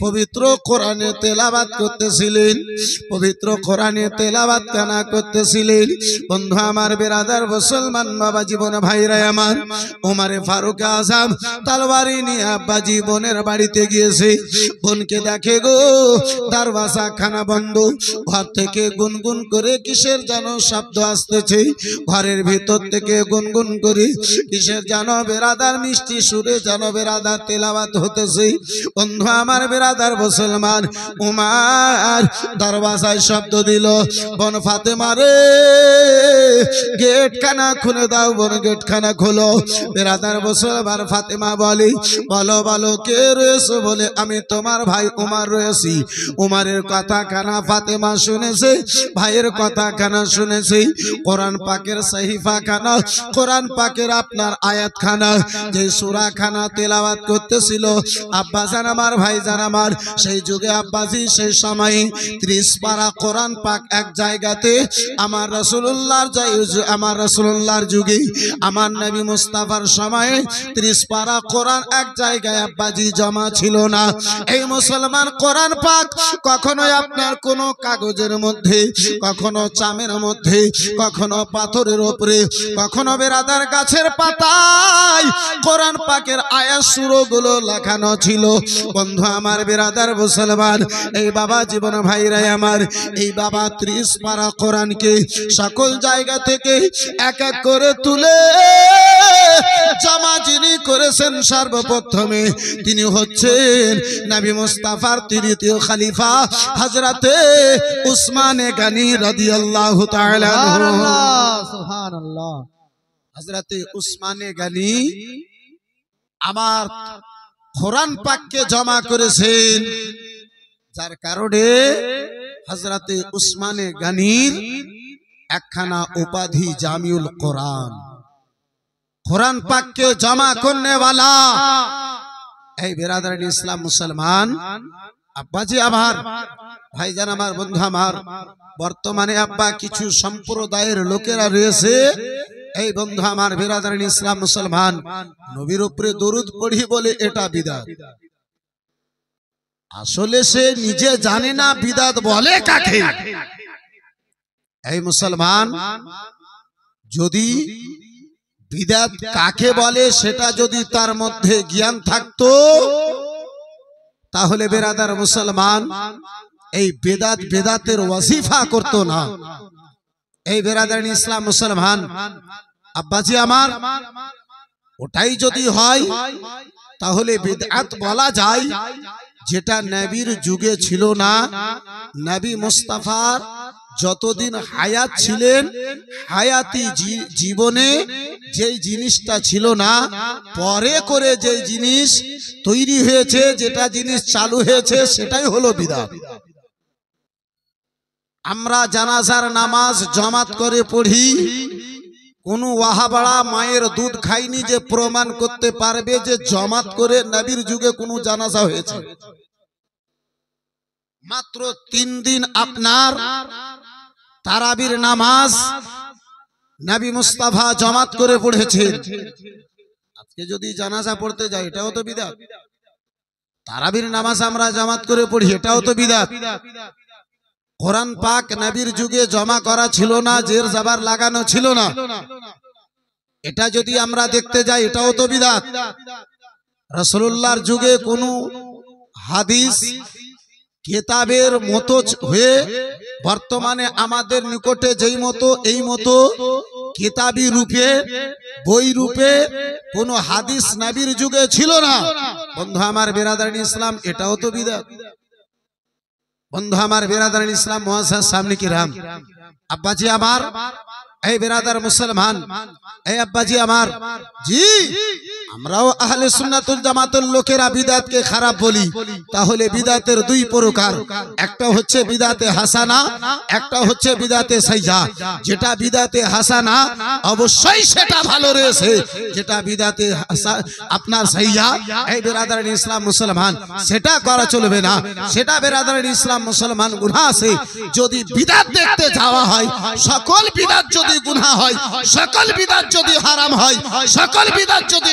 পবিত্র কোরআনে তেলাওয়াত করতেছিলেন, পবিত্র কোরআনে তেলাওয়াত কানা করতেছিলেন। বন্ধু আমার, বেরাদার মুসলমান বাবা জীবন ভাইরা আমার, ওমরে ফারুক আজম তরবারি নিয়ে আব্বা জীবনের বাড়িতে গিয়েছে। বোনকে দেখে গো দরওয়াজা খানা বন্ধ, ঘর থেকে গুনগুন করে কিসের যেন শব্দ আসতেছে, ঘরের ভিতর থেকে গুনগুন করে কিসের যেন বেরাদার মিষ্টি সুরে যেন বেরাদার তেলাওয়াত হতেছে। বন্ধু আমার বেরাদার মুসলমান, উমার দরওয়াজায় শব্দ দিল, বোন ফাতেমা রে গেট খানা খুলে দাও, বোন গেট খানা খোলো। বেরাদার মুসলমান ফাতেমা বলে, বলো বলো কে রয়েছে? বলে আমি তোমার ভাই উমার রয়েছি। উমারের কথা খানা ফাতেমা শুনেছে, ভাইয়ের কথা খানা শুনেছে। কোরআন পাকের সহিফা খানা, কোরআন পাকের আপনার আয়াত খানা, যে সূরা খানা তেলাওয়াত করতেছিল আব্বাজান আমার, ভাইজান আমার, সেই যুগে আব্বাজি সেই সময় 30 পারা কোরআন পাক এক জায়গাতে আমার রাসূলুল্লাহর যুগে আমার নবী মুস্তাফার সময়ে 30 পারা কোরআন এক জায়গায় আব্বাজি জমা ছিল না। এই মুসলমান কোরআন পাক কখনোই আপনার কোনো কাগজের মধ্যে, কখনো চামের মধ্যে, কখনো পাথরের উপরে, কখনো বেরাদার গাছের পাতায় কোরআন পাকের আয়াত সূরাগুলো লেখানো ছিল। বন্ধু আমার বেরাদার মুসলমান, এই বাবা জীবন ভাইরা আমার, এই বাবা 30 পারা কোরআনকে সকল জায়গা থেকে এক এক করে তুলে জমা যিনি করেছেন সর্বপ্রথমে তিনি হচ্ছেন নবী মুস্তাফার তৃতীয় খলিফা হযরতে উসমানে গনি রাদিয়াল্লাহু তাআলা আনহু। সুবহানাল্লাহ। হযরতে উসমানে গনি আমার কোরআন পাককে জমা করেছেন, যার কারণে হযরতে উসমানে গনির একখানা উপাধি জামিউল কোরআন, কোরআন পাককে জমা করনে वाला। এই বেরাদার ইসলাম মুসলমান আব্বাজি আমার, ভাইজান আমার, বন্ধু আমার, বর্তমানে আব্বা কিছু সম্প্রদায়ের লোকেরা রয়েছে, এই বন্ধু আমার বেরাদার ইসলাম মুসলমান, নবীর উপরে দরুদ পড়ি বলে এটা বিদআত। আসলে সে নিজে জানে না বিদআত বলে কাকে। এই মুসলমান, যদি বিদআত কাকে বলে সেটা যদি তার মধ্যে জ্ঞান থাকতো, তাহলে বেরাদার মুসলমান এই বেদাতের ওয়াজিফা করতো না। এই বেরাদার ইসলাম মুসলমান আব্বাজি আমার, ওটাই যদি হয় তাহলে বিদআত বলা যায় যেটা নবীর যুগে ছিল না। নবী মুস্তাফার যতদিন হায়াত ছিলেন, হায়াতি জীবনে যেই জিনিসটা ছিল না, পরে করে যেই জিনিস তৈরি হয়েছে, যেটা জিনিস চালু হয়েছে, সেটাই হলো বিদআত। আমরা জানাজার নামাজ জামাত করে পড়ি, কোন ওয়াহাবাড়া মায়ের দুধ খাইনি যে প্রমাণ করতে পারবে যে জামাত করে নবীর যুগে কোন জানাজা হয়েছে। মাত্র 3 দিন আপনার তারাবির নামাজ নবী মুস্তাফা জামাত করে পড়েছেন। আজকে যদি জানাজা পড়তে যাই এটাও তো বিদআত। তারাবির নামাজ আমরা জামাত করে পড়ি, এটাও তো বিদআত। কোরআন পাক নবীর যুগে জমা করা ছিল না, জের জাবার লাগানো ছিল না, এটা যদি আমরা দেখতে যাই এটাও তো বিদআত। রাসূলুল্লাহর যুগে কোনো হাদিস কিতাবের মতো হয়ে বর্তমানে আমাদের নিকটে যেই মতো এই মতো কিতাবী রূপে, বই রূপে কোনো হাদিস নবীর যুগে ছিল না। বন্ধু আমার বেরাদার ইসলাম, এটাও তো বিদআত। বন্ধু আমার বেরাদার ইসলাম মুআজ্জাজ সামনে কিরাম, আব্বাজি আমার, এই বেরাদার মুসলমান, এই আব্বাজি আমার, জি আমরাও আহলে সুন্নাতুল জামাতের লোকেরা বিদআতকে খারাপ বলি, তাহলে বিদআতের 2 প্রকার, একটা হচ্ছে বিদআতে হাসানা, একটা হচ্ছে বিদআতে সাইয়্যা। যেটা বিদআতে হাসানা অবশ্যই সেটা ভালো রয়েছে, যেটা বিদআতে আপনার সাইয়্যা, এই বেরাদার ইসলাম মুসলমান, সেটা করা চলবে না, সেটা বেরাদার ইসলাম মুসলমান গুনাহ আছে। যদি বিদআত দেখতে যাওয়া হয়, সকল বিদআত যদি গুনাহ হয়, সকল বিদআত যদি হারাম হয়, সকল বিদআত যদি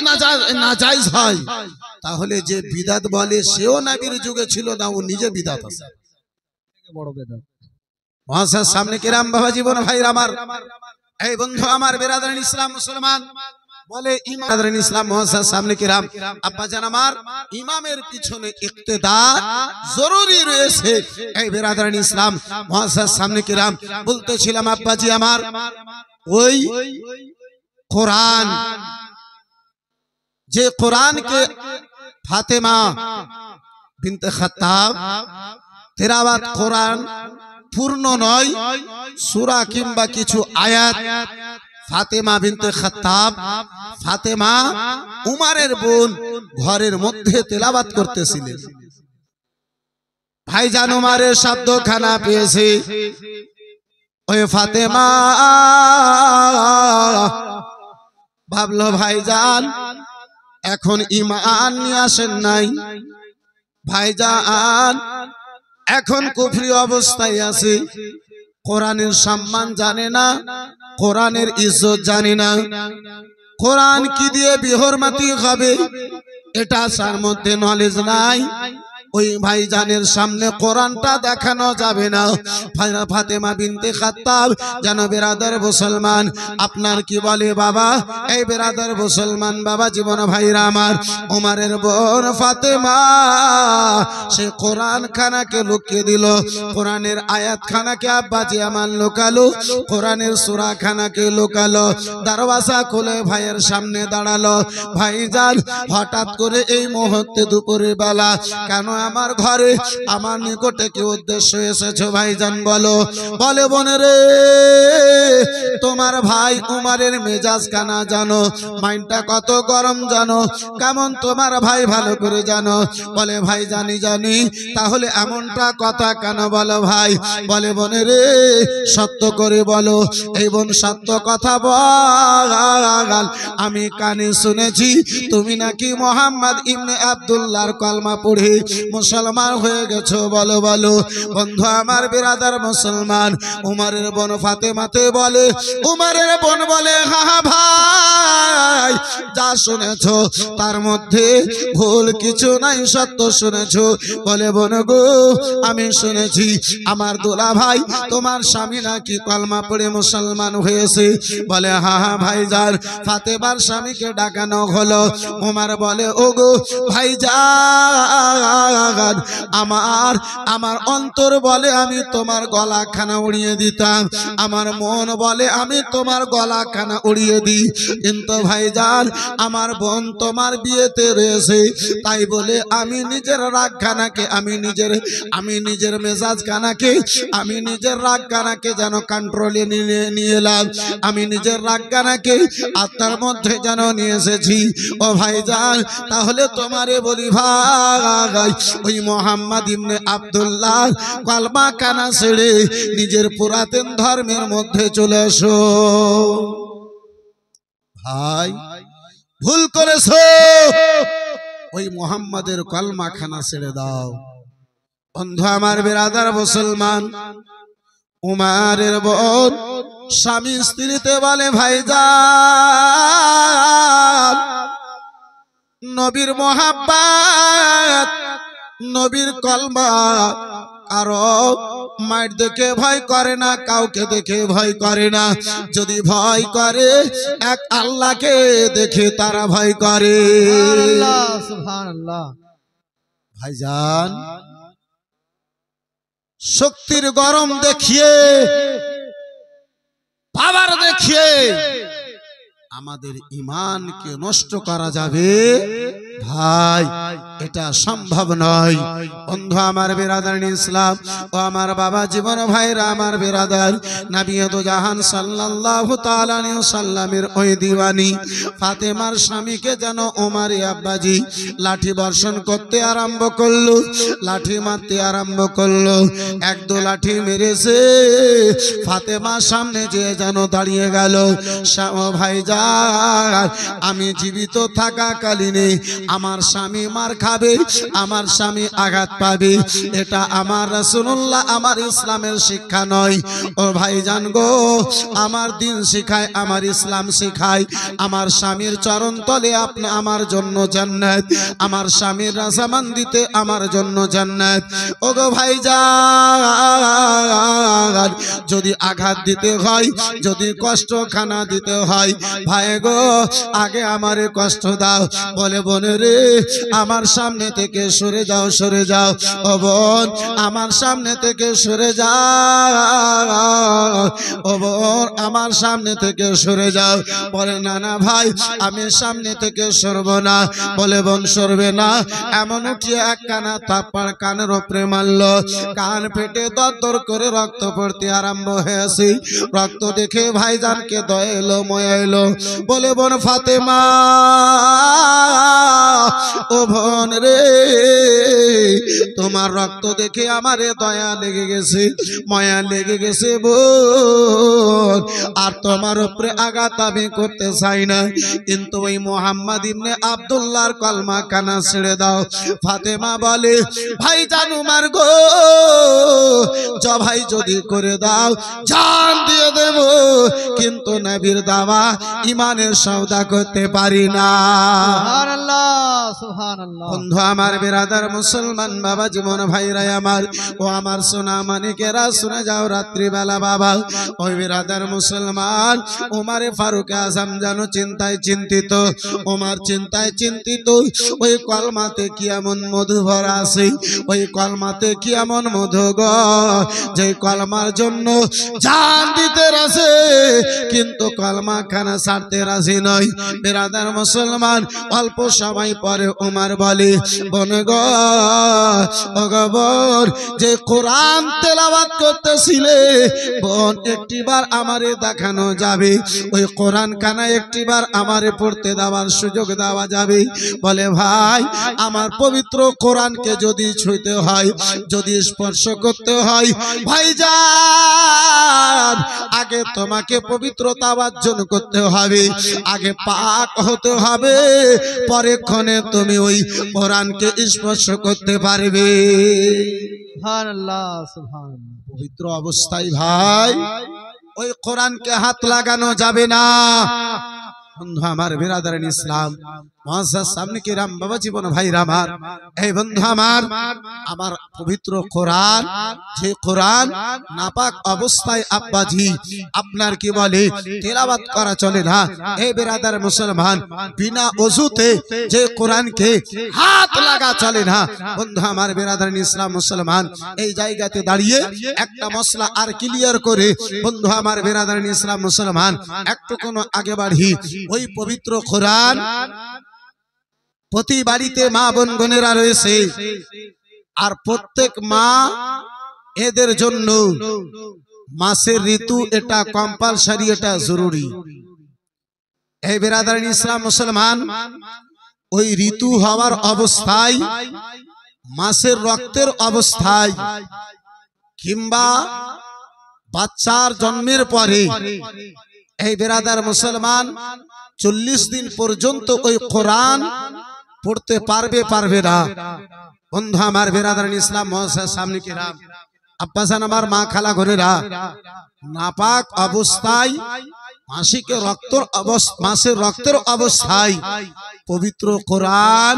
নাজায়েজ হয়, তাহলে যে বিদাত বলে সেও নবীর যুগে ছিল না, ও নিজে বিদাত আছে। বড় বেদাত। মহাশয় সামনে কিরাম বাবা জীবন ভাইরা আমার, এই বন্ধু আমার বেরাদারিন ইসলাম মুসলমান বলে ইমাম ইসলাম মহাশয় সামনে কিরাম আব্বা জান আমার, ইমামের পিছনে ইক্তেদা জরুরি রয়েছে। এই বেরাদারিন ইসলাম মহাশয় সামনে কিরাম বলতেছিলাম আব্বাজি আমার, ওই কোরআন, যে কোরআনকে ফাতেমা বিনতে খাত্তাব তেলাওয়াত কোরআন পূর্ণ নয়, সূরা কিংবা কিছু আয়াত ফাতেমা বিনতে খাত্তাব, ফাতেমা উমারের বোন, ঘরের মধ্যে তেলাওয়াত করতেছিলেন। ভাইজান উমারের শব্দখানা পেয়েছে, ওই ফাতেমা ভাবলো ভাইজান এখন ঈমান নিয়ে আসেন নাই, ভাইজান এখন কুফরি অবস্থায় আছে, কোরআনের সম্মান জানে না, কোরআনের ইজ্জত জানে না, কোরআন কি দিয়ে বিহরমাতি হবে এটা তার মধ্যে নলেজ নাই। ওই ভাইজানের সামনে কোরআনটা দেখানো যাবে না। ফাতেমা বিনতে খাত্তাব যেন বেরাদার মুসলমান, আপনার কি বলে বাবা, এই বেরাদার মুসলমান বাবা জীবন ভাইরা আমার, ওমরের বোন ফাতেমা সে কোরআন খানাকে লুকিয়ে দিল, কোরআনের আয়াত খানাকে আব্বাজি আমার লুকালো, কোরআনের সূরা খানাকে লুকালো, দরওয়াজা খুলে ভাইয়ের সামনে দাঁড়ালো। ভাইজান হঠাৎ করে এই মুহূর্তে দুপুরের বেলা কেন আমার ঘরে আমার নিকটে কি উদ্দেশ্য এসেছো ভাইজান বলো? বলে বোনে রে, তোমার ভাই উমারের মেজাজ কানা জানো, মাইন্ডটা কত গরম জানো, কেমন তোমার ভাই ভালো করে জানো। বলে ভাই জানি জানি, তাহলে এমনটা কথা কেন বলো ভাই? বলে বোনে রে সত্য করে বলো। এই বোন সত্য কথা বল, আমি কানে শুনেছি তুমি নাকি মোহাম্মদ ইবনে আব্দুল্লাহর কলমা পড়ে মুসলমান হয়ে গেছো, বলো বলো। বন্ধু আমার বিরাদার মুসলমান, উমরের বোন ফাতেমাতে বলে, উমরের বোন বলে হ্যাঁ ভাই যা শুনেছো তার মধ্যে ভুল কিছু নাই, সত্য শুনেছো। বলে বোন গো আমি শুনেছি আমার দোলা ভাই তোমার স্বামী নাকি কলমা পড়ে মুসলমান হয়েছে। বলে হ্যাঁ হ্যাঁ ভাইজান। ফাতেমার স্বামীকে ডাকানো হলো। উমর বলে ওগো ভাইজান, আমার অন্তর বলে আমি তোমার গলাখানা উড়িয়ে দিতাম, আমার মন বলে আমি তোমার গলাখানা উড়িয়ে দিই, কিন্তু ভাইজান আমার বোন তোমার বিয়েতে রয়েছে, তাই বলে আমি নিজের রাগখানাকে, আমি নিজের মেজাজ খানাকে, আমি নিজের রাগ খানাকে যেন কন্ট্রোলে নিয়ে এলাম, আমি নিজের রাগ খানাকে আত্মার মধ্যে যেন নিয়ে এসেছি। ও ভাইজান তাহলে তোমারে বলি ভাই, ওই মোহাম্মদ ইবনে আব্দুল্লাহ কলমা কানা ছেড়ে নিজের পুরাতন ধর্মের মধ্যে চলে এসো। ভাই ভুল করেছো, ওই মোহাম্মদের কলমা খানা ছেড়ে দাও। বন্ধু আমার বিরাদার মুসলমান, উমারের বোন স্বামী স্ত্রীতে বলে ভাইজান নবীর মোহাব্বত, নবীর কলমা কারো মায়ের দেখে ভয় করে না, কাউকে দেখে ভয় করে না, যদি ভয় করে এক আল্লাহকে দেখে তারা ভয় করে। সুবহানাল্লাহ। ভাইজান শক্তির গরম দেখিয়ে, পাওয়ার দেখিয়ে আমাদের ঈমানকে নষ্ট করা যাবে ভাই, এটা সম্ভব নয়। বন্ধু আমার বিরাদার ইসলাম ও আমার বাবা জীবন ভাইরা আমার বিরাদার, নবী দো জাহান সাল্লাল্লাহু তাআলা আলাইহি ওয়াসাল্লামের ওই দিওয়ানি ফাতেমার স্বামীকে যেন ওমরে আব্বাজি লাঠি বর্ষণ করতে আরম্ভ করলো, লাঠি মারতে আরম্ভ করলো। এক দো লাঠি মেরেছে, ফাতেমার সামনে যে যেন দাঁড়িয়ে গেল। ভাইজান ভাইজান আমি জীবিত থাকাকালীনে আমার স্বামী মার খাবে, আমার স্বামী আঘাত পাবে, এটা আমার রাসূলুল্লাহ আমার ইসলামের শিক্ষা নয়। ও ভাইজান গো, আমার দিন শিখায়, আমার ইসলাম শিখায়, আমার স্বামীর চরণ তলে আপনি আমার জন্য জান্নাত, আমার স্বামীর রাজামান্দিতে আমার জন্য জান্নাত। ও গো ভাইজান যদি আঘাত দিতে হয়, যদি কষ্ট খানা দিতে হয়, ভাই গো আগে আমারে কষ্ট দাও। বলে বোনে রে আমার সামনে থেকে সরে যাও, সরে যাও। ও বোন আমার সামনে থেকে সরে যাও, ও বোন আমার সামনে থেকে সরে যাও। বলে না না ভাই আমি সামনে থেকে সরব না। বলে বোন সরবে না। এমন উঠিয়ে এক কানা থাপ্পড় কানের উপরে মারল, কান ফেটে দরদর করে রক্ত পড়তে আরম্ভ হয়েছে। রক্ত দেখে ভাইজানকে দয়া এলো, ময়া এলো। বলে বোন ফাতেমা, ও বোন রে তোমার রক্ত দেখে আমারে দয়া লেগে গেছে, ময়া লেগে গেছে বোন। আর তোমার উপরে আঘাত আমি করতে চাই না, কিন্তু ওই মোহাম্মদ ইবনে আব্দুল্লাহর কলমা কানা ছেড়ে দাও। ফাতেমা বলে ভাইজান উমার গো জবাই যদি করে দাও জান দিয়ে দেব, কিন্তু নবীর দাওয়া ইমানের সওদা করতে পারি না। সুবহানাল্লাহ, সুবহানাল্লাহ। বন্ধু আমার, বিরাদার মুসলমান বাবা, জীবন ভাইরা আমার, ও আমার সোনা মানিকেরা শুনে যাও রাত্রিবেলা বাবা। ওই বিরাদার মুসলমান ওমারে ফারুক আজম যেন চিন্তায় চিন্তিত, ওমার চিন্তায় চিন্তিত। ওই কলমাতে কি এমন মধু ভরা আছে, ওই কলমাতে কি এমন মধু গো, যে কলমার জন্য জান দিতে রাজি, কিন্তু কলমা খানা ছাড়তে রাজি নয়। বিরাদার মুসলমান অল্প সময় পরে ওমর বলে বোন গো, ও গো বোন, যে কোরআন তেলাওয়াত করতেছিলে বোন একটিবার আমারে দেখানো যাবে, ওই কোরআন খানা একটিবার আমারে পড়তে দেওয়ার সুযোগ দেওয়া যাবে? বলে ভাই আমার পবিত্র কোরআনকে যদি ছুঁতে হয়, যদি স্পর্শ করতে হয়, ভাইজান আগে তোমাকে পবিত্রতা অর্জন করতে হবে, আগে পাক হতে হবে, পরে ক্ষণে তুমি ওই কোরআনকে স্পর্শ করতে পারবে। সুবহানাল্লাহ, সুবহানাল্লাহ। পবিত্র অবস্থায় ভাই ওই কোরআনকে হাত লাগানো যাবে না। বন্ধু আমার, বিরাদারান ইসলাম, মুআজ্জাজ সামনে কিরাম বাবা, জীবন ভাইরা আমার, এই বন্ধু আমার, আমার পবিত্র কোরআন, যে কোরআন নাপাক অবস্থায় আব্বাজি আপনার কি বলে তেলাওয়াত করা চলে না। এই বিরাদার মুসলমান, বিনা ওযুতে যে কোরআনকে হাত লাগা চলে না। বন্ধু আমার, বিরাদারান ইসলাম মুসলমান, এই জায়গাতে দাঁড়িয়ে একটা মসলা আর ক্লিয়ার করে বন্ধু আমার, বিরাদারান ইসলাম মুসলমান, একটু কোনো আগে বাড়ি। ওই পবিত্র কোরআন প্রতি বাড়িতে মা বোন বোনেরা রয়েছে, আর প্রত্যেক মা এদের জন্য মাসের ঋতু এটা কম্পালসারি, এটা জরুরি। এই বিরাদারান ইসলাম মুসলমান, ওই ঋতু হওয়ার অবস্থায়, মাসের রক্তের অবস্থায়, কিংবা বাচ্চার জন্মের পরে, এই বিরাদার মুসলমান 40 দিন পর্যন্ত ওই কোরআন পড়তে পারবে পারবে না। বন্ধু আমার, বিরাদারান ইসলাম, মুআজ্জাজ সামনে কিরাম, আব্বাসান আমার, মা খালা ঘরেরা, নাপাক অবস্থায় মাসের রক্তের অবস্থায় পবিত্র কোরআন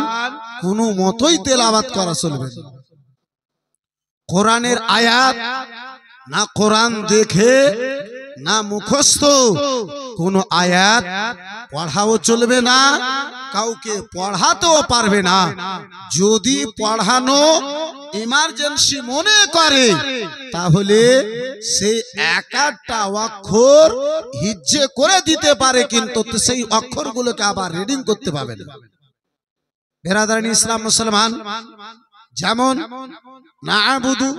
কোনো মতই তেলাওয়াত করা চলবে না। কোরআনের আয়াত না কোরআন দেখে, না মুখস্থ কোন আয়াত পড়াও চলবে না, কাউকে পড়াতেও পারবে না। যদি পড়ানো ইমার্জেন্সি মনে করে, তাহলে সে একটা অক্ষর হিজ্জে করে দিতে পারে, কিন্তু সেই অক্ষরগুলোকে আবার রিডিং করতে পারবে না। বিরাদারান ইসলাম মুসলমান, যেমন না'বুদু,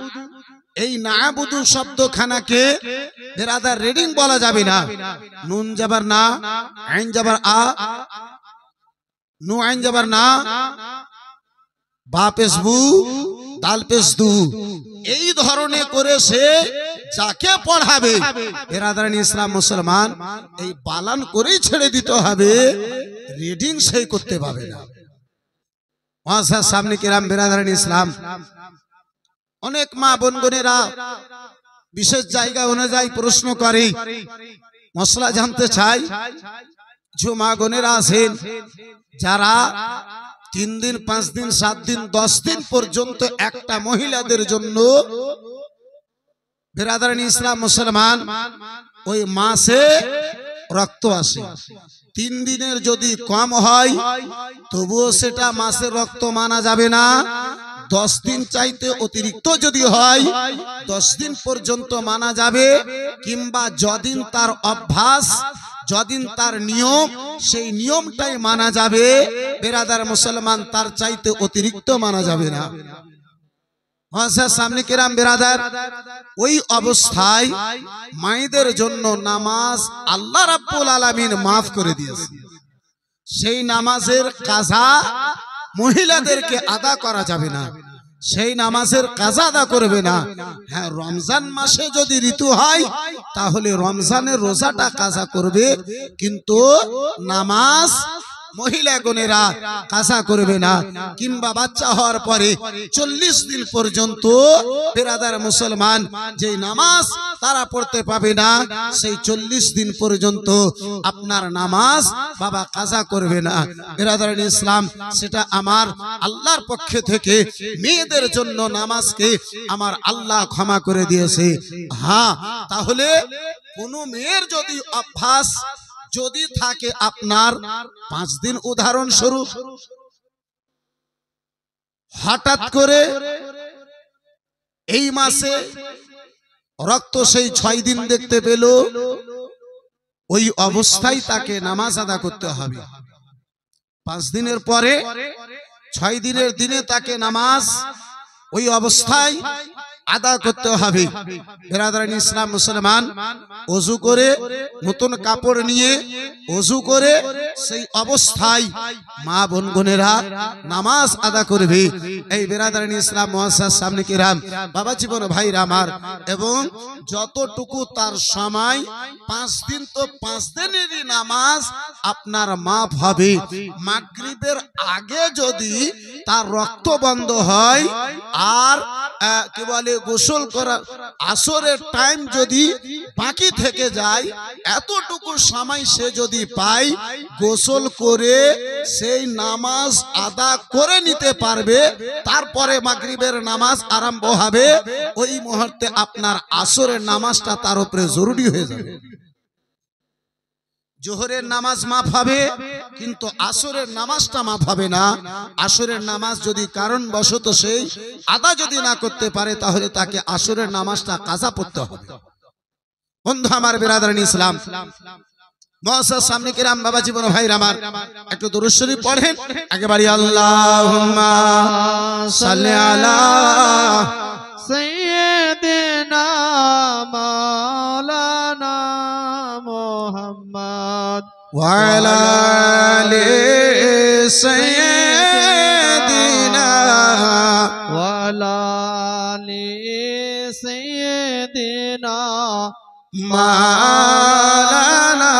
এই না'বুদু শব্দখানাকে বিরাদার রিডিং বলা যাবে না। নুন জাবার না, আইন জাবার আ, নু আইন জাবার না, বা পেশ বু, দাল পেশ দু, এই ধরনের করে সে যাকে পড়াবে বেরাদারান ইসলাম মুসলমান এই বালান করেই ছেড়ে দিতে হবে, রিডিং সেই করতে পাবে না। মহাশয় সামনে কিরাম বেরাদারান ইসলাম, অনেক মা বোনগণেরা বিশেষ জায়গা অনুযায়ী প্রশ্ন করে, মশলা জানতে চাই। যে মা বোনেরা আছেন যারা 3 দিন 5 দিন 7 দিন 10 দিন পর্যন্ত একটা মহিলাদের জন্য বেরাদারান ইসলাম মুসলমান ওই মাসে রক্ত আসে, 3 দিনের যদি কম হয় তবুও সেটা মাসের রক্ত মানা যাবে না। 10 দিন চাইতে অতিরিক্ত যদি হয় 10 দিন পর্যন্ত মানা যাবে, কিংবা যদিন তার অভ্যাস, যদিন তার নিয়ম, সেই নিয়মটাই মানা যাবে। বেরাদার মুসলমান তার চাইতে অতিরিক্ত মানা যাবে না। সামনে কিরাম বেরাদার, ওই অবস্থায় মায়েদের জন্য নামাজ আল্লাহ রাব্বুল আলামিন মাফ করে দিয়েছে। সেই নামাজের কাজা মহিলাদেরকে আদা করা যাবে না, সেই নামাজের কাজা আদা করবে না। হ্যাঁ, রমজান মাসে যদি ঋতু হয় তাহলে রমজানের রোজাটা কাজা করবে, কিন্তু নামাজ মহিলা গণেরা কাজা করবে না। কিংবা বাচ্চা হওয়ার পরে 40 দিন পর্যন্ত বেরাদার মুসলমান যে নামাজ তারা পড়তে পাবে না, সেই 40 দিন পর্যন্ত আপনার নামাজ বাবা কাজা করবে না। বেরাদার ইসলাম, সেটা আমার আল্লাহর পক্ষে থেকে মেয়েদের জন্য নামাজকে আমার আল্লাহ ক্ষমা করে দিয়েছে। হ্যাঁ, তাহলে কোন মেয়ের যদি অভ্যাস যদি থাকে আপনার 5 দিন, উদাহরণস্বরূপ হঠাৎ করে এই মাসে রক্ত সেই 6 দিন দেখতে পেল, ওই অবস্থায় তাকে নামাজ আদা করতে হবে। 5 দিনের পরে 6 দিনের দিনে তাকে নামাজ ওই অবস্থায় আদা করতে হবে। বেরাদারান ইসলাম মুসলমান ওযু করে, নতুন কাপড় নিয়ে ওযু করে সেই অবস্থায় মা বোনগণেরা নামাজ আদা করবে। এই বেরাদারান ইসলাম মুআজ্জাজ সামনে কিরাম, বাবা জীবন ভাইরা আমার, এবং যতটুকু তার সময় 5 দিন তো 5 দিনেরই নামাজ আপনার মাফ হবে। মাগরিবের আগে যদি তার রক্ত বন্ধ হয় আর কি বলে গোসল করা আসরের টাইম যদি বাকি থেকে যায়, এতটুকু সময় সে যদি পায়, গোসল করে সেই নামাজ আদা করে নিতে পারবে, তারপরে মাগরিবের নামাজ আরম্ভ হবে। ওই মুহূর্তে আপনার আসরের নামাজটা তার উপরে জরুরি হয়ে যাবে। জোহরের নামাজ মাফ হবে, কিন্তু আসরের নামাজটা মাফ হবে না। আসরের নামাজ যদি কারণবশত সেই আদা যদি না করতে পারে, তাহলে তাকে আসরের নামাজটা কাজা পড়তে হবে। বন্ধু আমার, বেরাদারান ইসলাম মুআজ্জাজ সামনে কিরাম, বাবা জীবন ভাইরা আমার, একটু দুরূদ শরীফ পড়েন একেবারে। আল্লাহুম্মা সাল্লি আলা সাইয়্যিদিনা মাওলানা মুহাম্মদ ওয়া আলা আলি সাইয়্যিদিনা ওয়া আলা আলি সাইয়্যিদিনা মাওলানা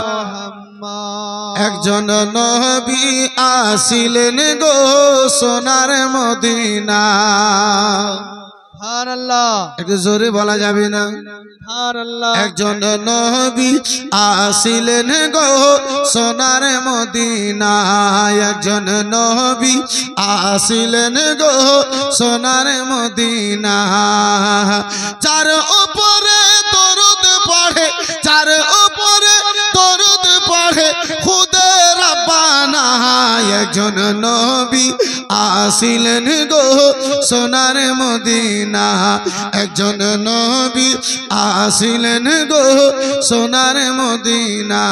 মুহাম্মদ। একজন নবী আসিলেন গো সোনার মদিনা। সুবহানাল্লাহ, একটু জোরে বলা যাবে না? সুবহানাল্লাহ। একজন নবী আসিলেন গো সোনার মদিনা, একজন নবী আসিলেন গো সোনার মদিনা। যার উপরে দরুদ পড়ে, যার উপরে দরুদ পড়ে খুদে রাব্বানা, একজন নবী আসিলেন গো সোনার মদিনা, একজন নবী আসিলেন গো সোনার মদিনা।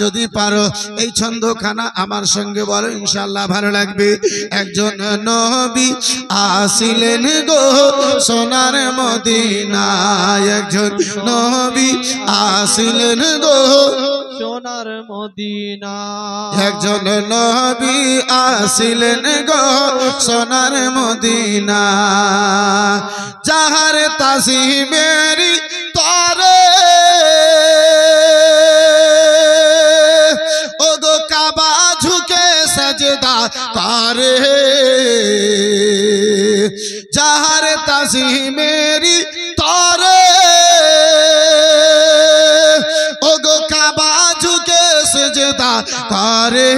যদি পারো এই ছন্দখানা আমার সঙ্গে বলো, ইনশাআল্লাহ ভালো লাগবে। একজন নবী আসিলেন গো সোনার মদিনা, একজন নবী আসিলেন গো সোনার মদিনা একজন নবী আসিলেন গো সোনার মদিনা যাহার তাজিমেরি তরে ও গো কাবা ঝুঁকে সাজদা করে যাহার তাজিমেরি তরে ও গো কাবা ঝুঁকে সাজদা করে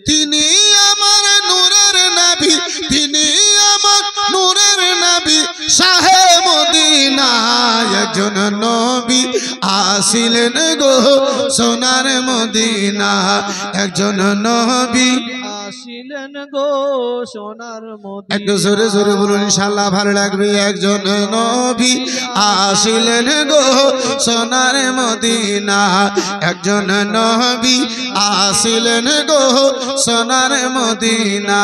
তিনি আমার নূরের নবী তিনি আমার নূরের নবী শাহে মদিনা একজন নবী আসিলেন গো সোনার মদিনা একজন নবী আসিলেন গো সোনার মদিনা একটু জোরে জোরে বলুন ইনশাআল্লাহ ভালো লাগবে একজন নবী আসিলেন গো সোনার মদিনা একজন নবী আসিলেন গো সোনার মদিনা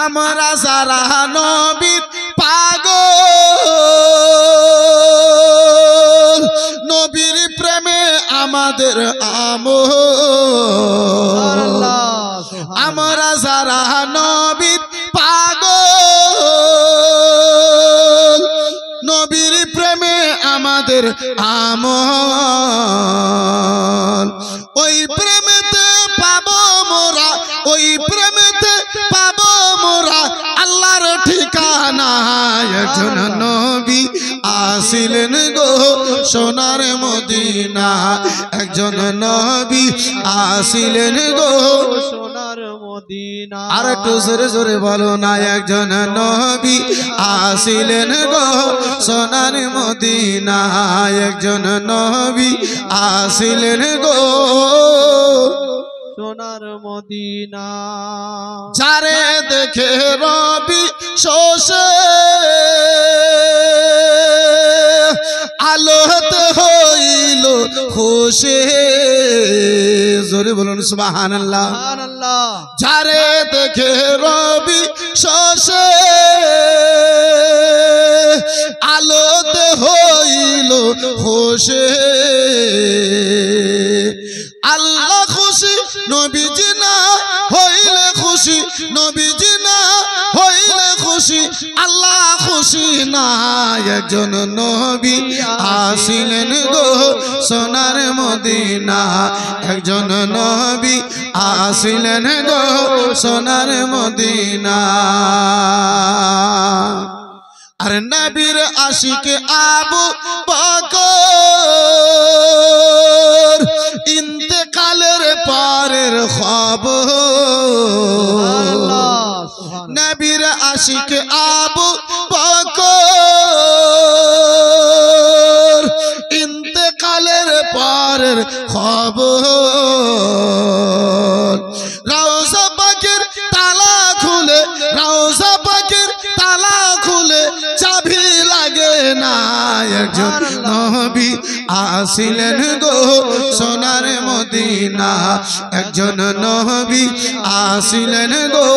আমরা যারা নবীর পাগল নবীর প্রেমে আমাদের আমল আমরা যারা নবীর পাগল নবীর প্রেমে আমাদের আমল ওই প্রেমেতে পাবো মোরা ওই প্রেমেতে পাবো মোরা আল্লাহর ঠিকানা একজন নবী আসিলেন গো সোনার মদিনা একজন নবী আসিলেন গো সোনার মদিনা আর একটু জোরে জোরে বলো না একজন নবী আসিলেন গো সোনার মদিনা একজন নবী আসিলেন গো সোনার মদিনা যারে দেখে রবি শোষে আলোতে হইল খুশি জোরে বলুন সুবহানাল্লাহ সুবহানাল্লাহ যারে দেখে রবি শোষে আলোতে হইল খুশি আল্লাহ খুশি নবীজি না হইলে খুশি নবীজি না হইলে খুশি আল্লাহ খুশি না একজন নবী আসিলেন গো সোনার মদিনা একজন নবী আসিলেন গো সোনার মদিনা আর নবীর আশিকে আবু বকর ইন্তেকালের পরের খবর নবীর আশিকে আবু বকর ইন্তেকালের পরের খবর রওজা পাকের তালা খুলে রওজা পাকের তালা খুলে চাবি লাগে না একজন নবী আসিলেন গো সোনার মদিনা একজন নবী আসিলেন গো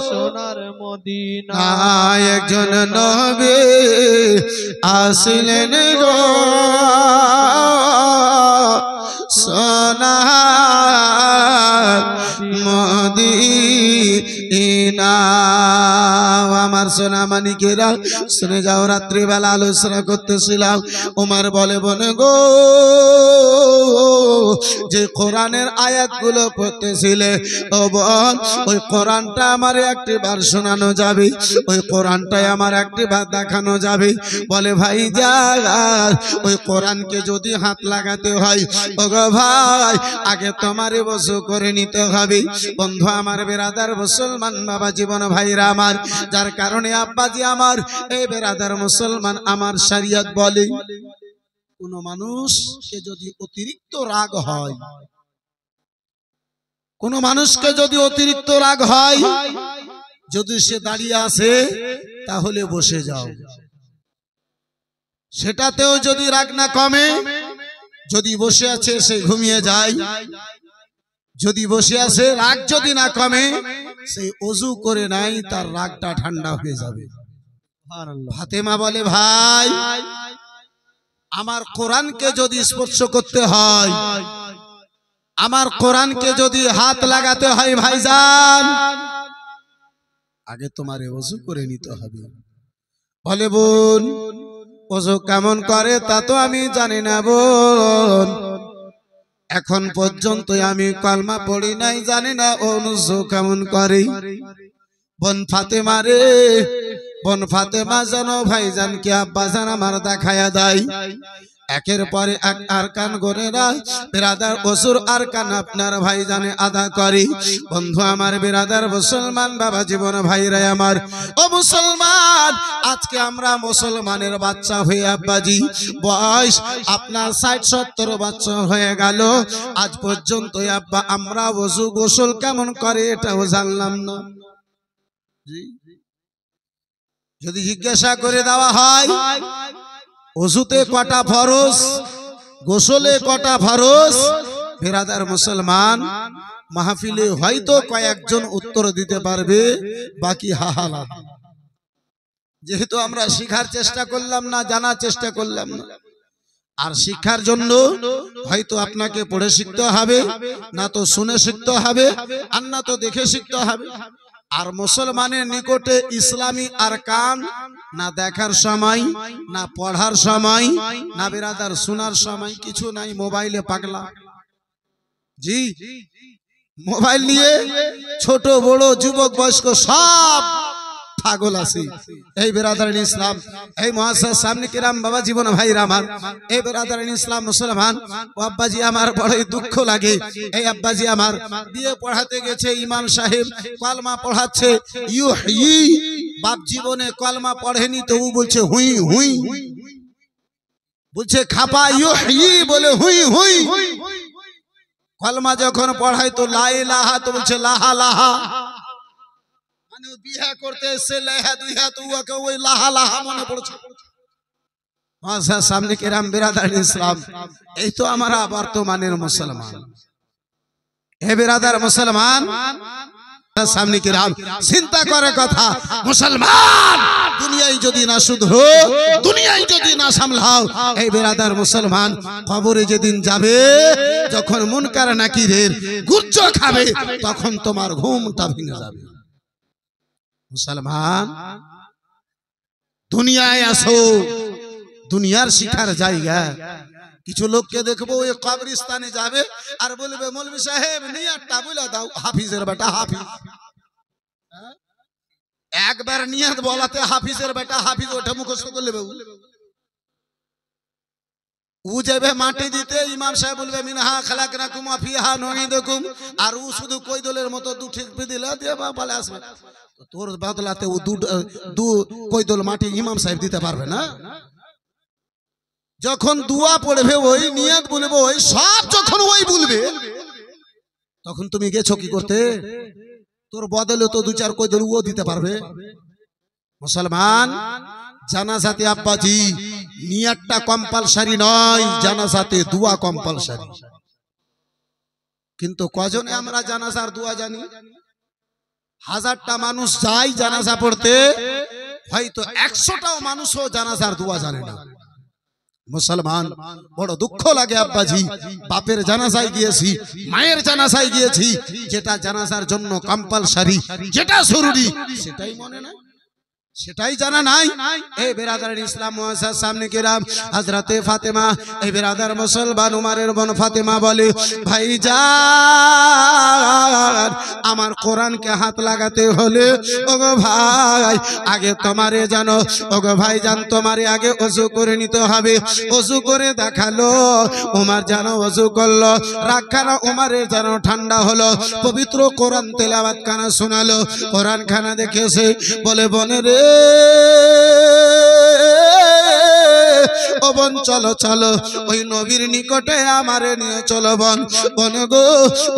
সোনার মদিনা একজন নবী আসিলেন গো সোনার মদিনা আমার সোনা মানিকেরা শুনে যাও রাত্রিবেলা আলোচনা করতেছিলাম ওমর বলে বলে গো যে কোরআনের আয়াতগুলো পড়তেছিলে ও বোন ওই কোরআনটা আমার একটিবার শোনানো যাবে ওই কোরআনটাই আমার একটিবার দেখানো যাবে বলে ভাই যা ওই কোরআনকে যদি হাত লাগাতে হয় ও গো ভাই আগে তোমারই বসু করে নিতে হবে বন্ধু আমার বেরাদার মুসলমান বাবা জীবন ভাইরা আমার যার কারণে আব্বাজি আমার এই বেরাদার মুসলমান আমার শরীয়ত বলে কোন মানুষকে যদি অতিরিক্ত রাগ হয় কোন মানুষকে যদি অতিরিক্ত রাগ হয় যদি সে দাঁড়িয়ে আছে তাহলে বসে যাও সেটাতেও যদি রাগ না কমে যদি বসে আছে সে ঘুমিয়ে যায় যদি বসে আছে রাগ যদি না কমে সে ওযু করে নাই তার রাগটা ঠান্ডা হয়ে যাবে ফাতেমা বলে ভাই আমার কোরআনকে যদি স্পর্শ করতে হয়, আমার কোরআনকে যদি হাত লাগাতে হয় ভাইজান, আগে তোমারে ওযু করে নিতে হবে। বলে বোন ওযু কেমন করে তা তো আমি জানি না বোন, এখন পর্যন্ত আমি কলমা পড়ি নাই, জানি না ওযু কেমন করে। বোন ফাতেমা রে, বোন ফাতেমা জানো ভাইজান কি আব্বাজান আমার দেখায়া দেয়, একের পরে এক আরকান গনেরা বিরাদার ওযুর আরকান আপনার ভাইজানে আদা করি। বন্ধু আমার, বিরাদার মুসলমান বাবা জীবন ভাইরা আমার, ও মুসলমান, আজকে আমরা মুসলমানের বাচ্চা হয়ে আব্বাজি বয়স আপনার 60-70 বছর হয়ে গেল, আজ পর্যন্ত আব্বা আমরা ওযু গোসল কেমন করে এটাও জানলাম না। যদি জিজ্ঞাসা করে দেওয়া হয় ওযুতে কটা ফরজ, গোসলে কটা ফরজ, বিরাদার মুসলমান মাহফিলে হয়তো কয়েকজন উত্তর দিতে পারবে, বাকি হাহালা। যেহেতু আমরা শিখার চেষ্টা করলাম না, জানার চেষ্টা করলাম না, আর শিক্ষার জন্য হয়তো আপনাকে পড়ে শিখতে হবে, না তো শুনে শিখতে হবে, আর না তো দেখে শিখতে হবে। আর মুসলমানের নিকটে ইসলামী আরকান না দেখার সময়, না পড়ার সময়, না বিরাদার শোনার সময়, কিছু নাই। মোবাইলে পাগলা, জি মোবাইল নিয়ে ছোট বড় যুবক বয়স্ক সব পাগল আছে। এই বিরাদার ইসলাম, এই মুআজ্জাজ সামনে কিরাম বাবা জীবন ভাইরা আমার, এই বিরাদার ইসলাম মুসলমান ও আব্বাজি আমার বড়ই দুঃখ লাগে। এই আব্বাজি আমার বিয়ে পড়াতে গেছে, ইমাম সাহেব কলমা পড়াচ্ছে, ইউহি বাপ জীবনে কলমা পড়েনি, তো ও বলছে হুই হুই, বলছে খাপা ইউহি বলে হুই হুই। কলমা যখন পড়ায় তো লা ইলাহা, তো বলছে লাহা লাহা, মানে বিয়ে করতে এসে লাহা দুই হাত উয়াকে ওই লাহা লাহা মনে পড়ছে। মুআজ্জাজ সামনে কিরাম বিরাদার ইসলাম, এই তো আমরা বর্তমানের মুসলমান। হে বিরাদার মুসলমান সামনে কিরাম চিন্তা করে কথা, মুসলমান দুনিয়ায় যদি না শুধরো, দুনিয়ায় যদি না সামলাও, এই বিরাদার মুসলমান কবরে যেদিন যাবে, যখন মুনকার নাকিরের গুজ্জ খাবে, তখন তোমার ঘুমটা ভেঙে যাবে। মুসলমান দুনিয়ায় আসো, দুনিয়ার শিখার জায়গা। কিছু লোককে দেখবো ওই কবরস্থানে যাবে আর বলবে মৌলভী সাহেব নিয়াতটা বলে দাও, হাফিজের বেটা হাফিজ। একবার নিয়াত বলাতে হাফিজের বেটা হাফিজ ওঠে মুখস্থ করলে ও যাবে মাটি দিতে, ইমাম সাহেব বলবে মিনহা খালাকনাকুম ওয়া ফিহা নুঈদুকুম, আর ও শুধু কৈদলের মতো দু ঠিক দিলে দিয়ে বলে আসবে। তোর বদলাতে ও দু কৈদল মাটি ইমাম সাহেব দিতে পারবে না। যখন দুয়া পড়বে ওই, নিয়ত বলবে ওই, সব যখন ওই বলবে, তখন তুমি গেছো কি করতে? তোর বদলে তো দু চার কৈদল ও দিতে পারবে। মুসলমান জানাজাতে আব্বাজি নিয়তটা কম্পালসারি নয়, জানাজাতে দুয়া কম্পালসারি। কিন্তু কজনে আমরা জানাজার দুয়া জানি? 1000টা মানুষ যায় জানাজা পড়তে, হয়তো 100টাও মানুষও জানাজার দুয়া জানে না। মুসলমান বড় দুঃখ লাগে আব্বাজি, বাপের জানাজায় গিয়েছি, মায়ের জানাজায় গিয়েছি, যেটা জানাজার জন্য কম্পালসারি, যেটা জরুরি, সেটাই মনে নাই, সেটাই জানা নাই। এই বিরাদার ইসলাম মুআজ্জাজ সামনে কিরাম হযরতে ফাতেমা, এই বিরাদার মুসলমান উমারের বোন ফাতেমা বলে, ভাইজান আমার কোরআনকে হাত লাগাতে হলে ওগো ভাই আগে তোমারে জানো, ওগো ভাইজান তোমারে আগে ওযু করে নিতে হবে। ওযু করে দেখালো, উমার জানো ওযু করলো, রাগখানা উমারের জানো ঠান্ডা হলো, পবিত্র কোরআন তেলাওয়াত খানা শোনালো, কোরআন খানা দেখেছে, বলে বনে রে ও বোন চলো চলো ওই নবীর নিকটে আমারে নিয়ে চলো বোন, বোন গো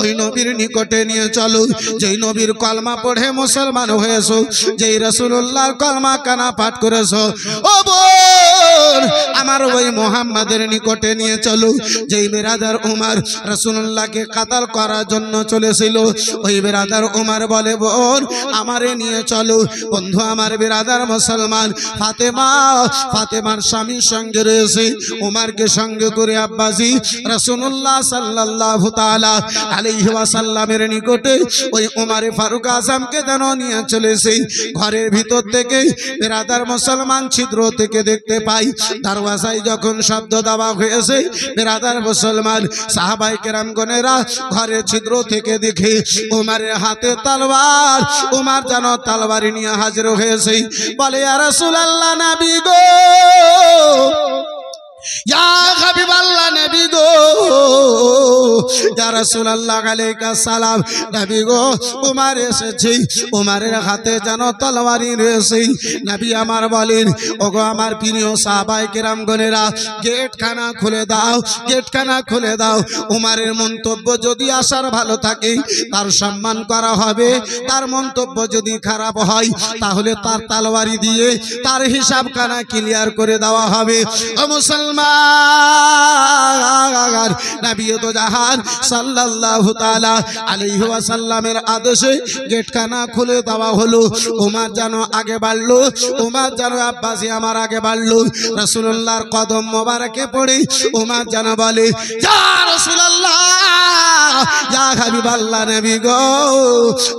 ওই নবীর নিকটে নিয়ে চলো, যেই নবীর কলমা পড়ে মুসলমান হয়েছো, যেই রাসূলুল্লাহর কলমা কানা পাঠ করেছো, ও বোন আমার ওই মুহাম্মাদের নিকটে নিয়ে চলো। যেই বেরাদার উমর রাসূলুল্লাহকে কাতাল করার জন্য চলেছিল, ওই বেরাদার উমর বলে, বোন আমারে নিয়ে চলো। বন্ধু আমার বেরাদার মুসলমান ফাতেমার স্বামীর সঙ্গে রয়েছে, উমরকে সঙ্গে করে আব্বাজি রাসূলুল্লাহ সাল্লাল্লাহু তাআলা আলাইহি ওয়াসাল্লামের নিকটে ওই উমরে ফারুক আজমকে যেন নিয়ে চলেছে। ঘরের ভিতর থেকে বেরাদার মুসলমান ছিদ্র থেকে দেখতে পাই দরওয়াজায় যখন শব্দ দেওয়া হয়েছে, বেরাদার মুসলমান সাহাবায়ে কেরামগণেরা ঘরের ছিদ্র থেকে দেখে উমরের হাতে তলোয়ার, উমর যেন তলোয়ার নিয়ে হাজির হয়েছে। বলে, ইয়া রাসূলুল্লাহ, নবী গো, ইয়া হাবিবাল্লাহ, নবী গো, ইয়া রাসূলুল্লাহ আলাইকা সালাম, নবী গো, উমর এসেছে, উমরের হাতে যেন তলোয়ারি রয়েছে। নবী আমার বলেন, ওগো আমার প্রিয় সাহাবায়ে কেরামগণেরা, গেটখানা খুলে দাও, গেটখানা খুলে দাও। উমরের মন্তব্য যদি আসার ভালো থাকে তার সম্মান করা হবে, তার মন্তব্য যদি খারাপ হয় তাহলে তার তলোয়ারি দিয়ে তার হিসাবখানা ক্লিয়ার করে দেওয়া হবে। ও মুসলমান, নবী তো জাহান সাল্লাল্লাহু তাআলা আলাইহি ওয়াসাল্লামের আদেশে গেটখানা খুলে দেওয়া হলো। উমর যেন আগে বাড়লো, উমর যেন আব্বাসি আমার আগে বাড়লো। রাসূলুল্লাহর কদম মোবারকে পড়ে উমর যেন বলে, ইয়া রাসূলুল্লাহ, ইয়া হাবিবাল্লাহ, নবী গো,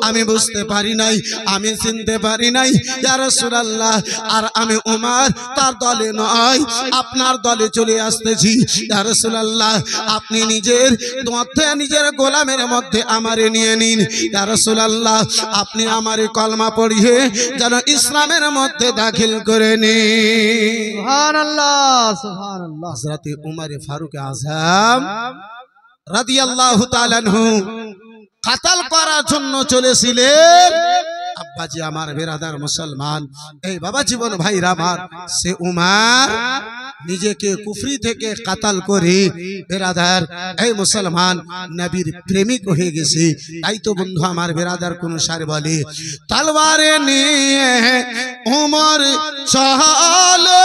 আমি বুঝতে পারি নাই, আমি চিনতে পারি নাই, ইয়া রাসূলুল্লাহ, আর আমি উমর তার দলে নয়, আপনার দলে চলে আসতেছি। ইয়া রাসূলুল্লাহ, আপনি নিজের মধ্যে, নিজের গোলামের মধ্যে আমারে নিয়ে নিন। ইয়া রাসূলুল্লাহ, আপনি আমারে কলমা পড়িয়ে যেন ইসলামের মধ্যে দাখিল করে নিন। সুবহানাল্লাহ, সুবহানাল্লাহ। হযরত উমর ফারুক আযম রাদিয়াল্লাহু তাআলা আনহু কাতাল করার জন্য চলেছিলেন। আব্বাজি আমার বেরাদার মুসলমান, এই বাবা জীবন ভাইরা আমার, সে উমর নিজেকে কুফরি থেকে কাতাল করে বেরাদার এই মুসলমান নবীর প্রেমিক হয়ে গেছে। তাই তো বন্ধু আমার বেরাদার কোন সার বলে, তলবারে নিয়ে উমর চলো,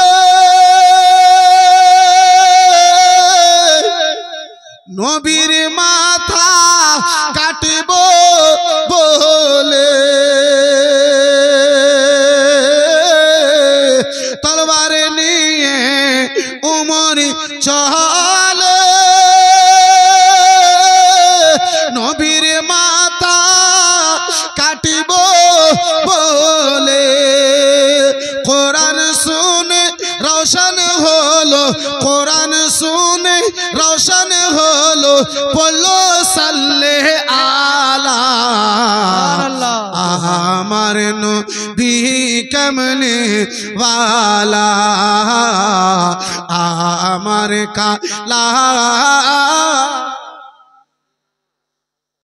নবীর মাথা কাটব বলে, তলবারে নিয়ে উমর চলো, নবীর মাথা কাটব বলে। কোরআন শুনে রওশন হলো, কোরআন শুনে রওশন হলো, পড়লো সাল্লে আলা আমার নবী কেমনে ওয়ালা, আমার কালা